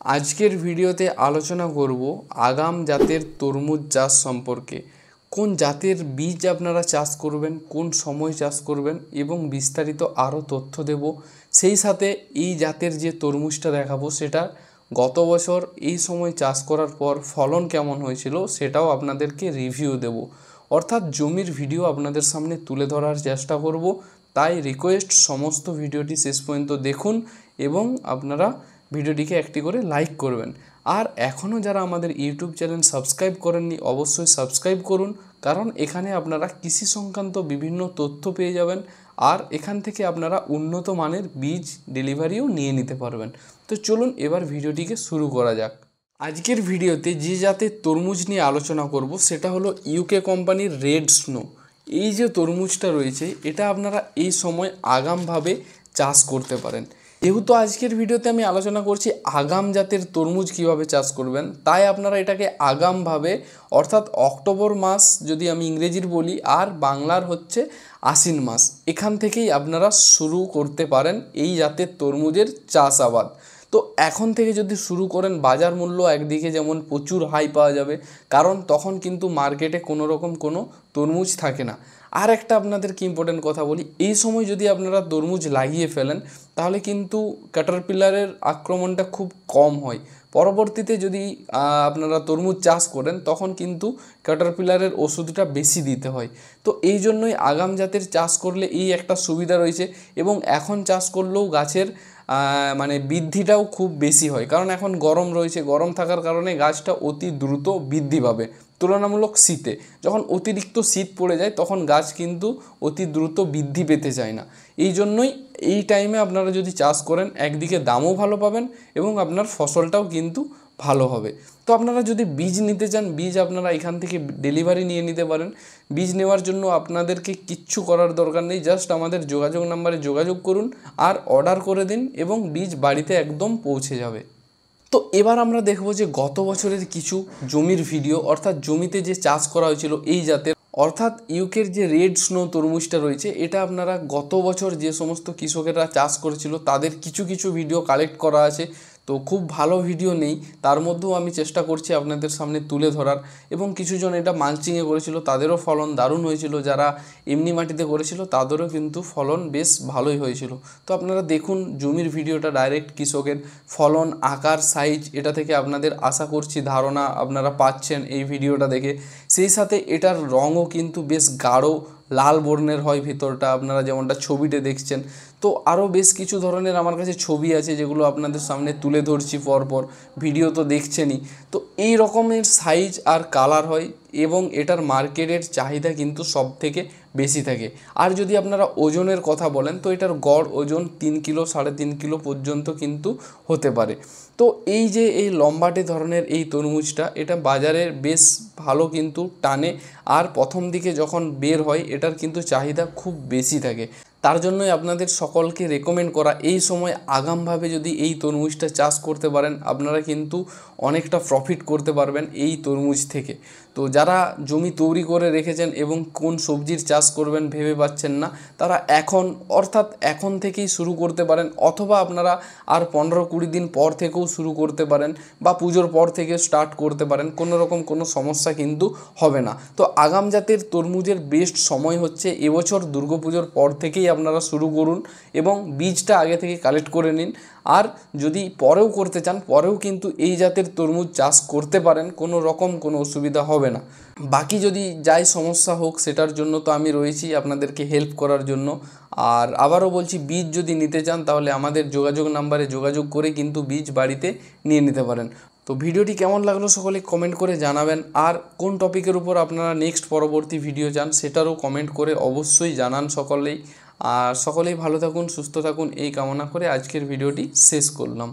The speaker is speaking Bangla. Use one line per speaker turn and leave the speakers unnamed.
আজকের ভিডিওতে আলোচনা করব আগাম জাতের তরমুজ চাষ সম্পর্কে। কোন জাতের বীজ আপনারা চাষ করবেন, কোন সময় চাষ করবেন এবং বিস্তারিত আরও তথ্য দেব। সেই সাথে এই জাতের যে তরমুজটা দেখাবো সেটা গত বছর এই সময় চাষ করার পর ফলন কেমন হয়েছিল সেটাও আপনাদেরকে রিভিউ দেব। অর্থাৎ জমির ভিডিও আপনাদের সামনে তুলে ধরার চেষ্টা করব। তাই রিকোয়েস্ট সমস্ত ভিডিওটি শেষ পর্যন্ত দেখুন এবং আপনারা ভিডিওটিকে একটি করে লাইক করবেন। আর এখনও যারা আমাদের ইউটিউব চ্যানেল সাবস্ক্রাইব করেননি অবশ্যই সাবস্ক্রাইব করুন, কারণ এখানে আপনারা কৃষি সংক্রান্ত বিভিন্ন তথ্য পেয়ে যাবেন আর এখান থেকে আপনারা উন্নত মানের বীজ ডেলিভারিও নিয়ে নিতে পারবেন। তো চলুন এবার ভিডিওটিকে শুরু করা যাক। আজকের ভিডিওতে যে জাতের তরমুজ নিয়ে আলোচনা করব সেটা হলো ইউকে কোম্পানির রেড স্নো। এই যে তরমুজটা রয়েছে এটা আপনারা এই সময় আগামভাবে চাষ করতে পারেন। যেহেতু আজকের ভিডিওতে আমি আলোচনা করছি আগাম জাতের তরমুজ কিভাবে চাষ করবেন, তাই আপনারা এটাকে আগামভাবে অর্থাৎ অক্টোবর মাস যদি আমি ইংরেজির বলি আর বাংলার হচ্ছে আশ্বিন মাস, এখান থেকেই আপনারা শুরু করতে পারেন এই জাতের তরমুজের চাষাবাদ। তো এখন থেকে যদি শুরু করেন বাজার মূল্য একদিকে যেমন প্রচুর হাই পাওয়া যাবে, কারণ তখন কিন্তু মার্কেটে কোনো রকম কোনো তরমুজ থাকে না। আর একটা আপনাদেরকে ইম্পর্টেন্ট কথা বলি, এই সময় যদি আপনারা তরমুজ লাগিয়ে ফেলেন তাহলে কিন্তু ক্যাটারপিলারের আক্রমণটা খুব কম হয়। পরবর্তীতে যদি আপনারা তরমুজ চাষ করেন তখন কিন্তু ক্যাটারপিলারের ওষুধটা বেশি দিতে হয়। তো এই জন্যই আগাম জাতের চাষ করলে এই একটা সুবিধা রয়েছে এবং এখন চাষ করলেও গাছের মানে বৃদ্ধিটাও খুব বেশি হয়, কারণ এখন গরম রয়েছে, গরম থাকার কারণে গাছটা অতি দ্রুত বৃদ্ধি পাবে তুলনামূলক শীতে। যখন অতিরিক্ত শীত পড়ে যায় তখন গাছ কিন্তু অতি দ্রুত বৃদ্ধি পেতে চায় না। এই জন্যই এই টাইমে আপনারা যদি চাষ করেন একদিকে দামও ভালো পাবেন এবং আপনার ফসলটাও কিন্তু ভালো হবে। তো আপনারা যদি বীজ নিতে চান বীজ আপনারা এখান থেকে ডেলিভারি নিয়ে নিতে পারেন। বীজ নেওয়ার জন্য আপনাদেরকে কিচ্ছু করার দরকার নেই, জাস্ট আমাদের যোগাযোগ নাম্বারে যোগাযোগ করুন আর অর্ডার করে দিন এবং বীজ বাড়িতে একদম পৌঁছে যাবে। তো এবার আমরা দেখব যে গত বছরের কিছু জমির ভিডিও, অর্থাৎ জমিতে যে চাষ করা হয়েছিল এই জাতের অর্থাৎ ইউকের যে রেড স্নো তরমুজটা রয়েছে এটা আপনারা গত বছর যে সমস্ত কৃষকেরা চাষ করেছিল তাদের কিছু কিছু ভিডিও কালেক্ট করা আছে। তো খুব ভালো ভিডিও নেই, তার মধ্যেও আমি চেষ্টা করছি আপনাদের সামনে তুলে ধরার। এবং কিছুজন এটা মালচিংয়ে করেছিল তাদেরও ফলন দারুণ হয়েছিল, যারা এমনি মাটিতে করেছিল তাদেরও কিন্তু ফলন বেশ ভালোই হয়েছিল। তো আপনারা দেখুন জমির ভিডিওটা, ডাইরেক্ট কৃষকের ফলন, আকার, সাইজ, এটা থেকে আপনাদের আশা করছি ধারণা আপনারা পাচ্ছেন এই ভিডিওটা দেখে। সেই সাথে এটার রঙও কিন্তু বেশ গাঢ় লাল বর্ণের হয় ভিতরটা, আপনারা যেমনটা ছবিতে দেখছেন। তো আরও বেশ কিছু ধরনের আমার কাছে ছবি আছে যেগুলো আপনাদের সামনে তুলে ধরছি পরপর, ভিডিও তো দেখছেনই। তো এই রকমের সাইজ আর কালার হয় এবং এটার মার্কেটের চাহিদা কিন্তু সব থেকে বেশি থাকে। আর যদি আপনারা ওজনের কথা বলেন তো এটার গড় ওজন 3 কিলো 3.5 কিলো পর্যন্ত কিন্তু হতে পারে। তো এই যে এই লম্বাটে ধরনের এই তরমুজটা এটা বাজারে বেশ ভালো কিন্তু টানে, আর প্রথম দিকে যখন বের হয় এটার কিন্তু চাহিদা খুব বেশি থাকে। তার জন্যই আপনাদের সকলকে রেকমেন্ড করা এই সময় আগামভাবে যদি এই তরমুজটা চাষ করতে পারেন আপনারা কিন্তু অনেকটা প্রফিট করতে পারবেন এই তরমুজ থেকে। তো যারা জমি তৈরি করে রেখেছেন এবং কোন সবজির চাষ করবেন ভেবে পাচ্ছেন না, তারা এখন থেকেই শুরু করতে পারেন, অথবা আপনারা আর 15-20 দিন পর থেকেও শুরু করতে পারেন বা পুজোর পর থেকে স্টার্ট করতে পারেন, কোনো রকম কোনো সমস্যা কিন্তু হবে না। তো আগাম জাতের তরমুজের বেস্ট সময় হচ্ছে এবছর দুর্গাপুজোর পর থেকেই আপনারা শুরু করুন এবং বীজটা আগে থেকে কালেক্ট করে নিন। আর যদি পরেও করতে চান পরেও কিন্তু এই জাতের তরমুজ চাষ করতে পারেন, কোনো রকম কোনো অসুবিধা হবে না। বাকি যদি যাই সমস্যা হোক সেটার জন্য তো আমি রয়েছি আপনাদেরকে হেল্প করার জন্য। আর আবারও বলছি বীজ যদি নিতে চান তাহলে আমাদের যোগাযোগ নাম্বারে যোগাযোগ করে কিন্তু বীজ বাড়িতে নিয়ে নিতে পারেন। তো ভিডিওটি কেমন লাগলো সকলে কমেন্ট করে জানাবেন, আর কোন টপিকের উপর আপনারা নেক্সট পরবর্তী ভিডিও চান সেটারও কমেন্ট করে অবশ্যই জানান সকলেই। আর সকলেই ভালো থাকুন, সুস্থ থাকুন এই কামনা করে আজকের ভিডিওটি শেষ করলাম।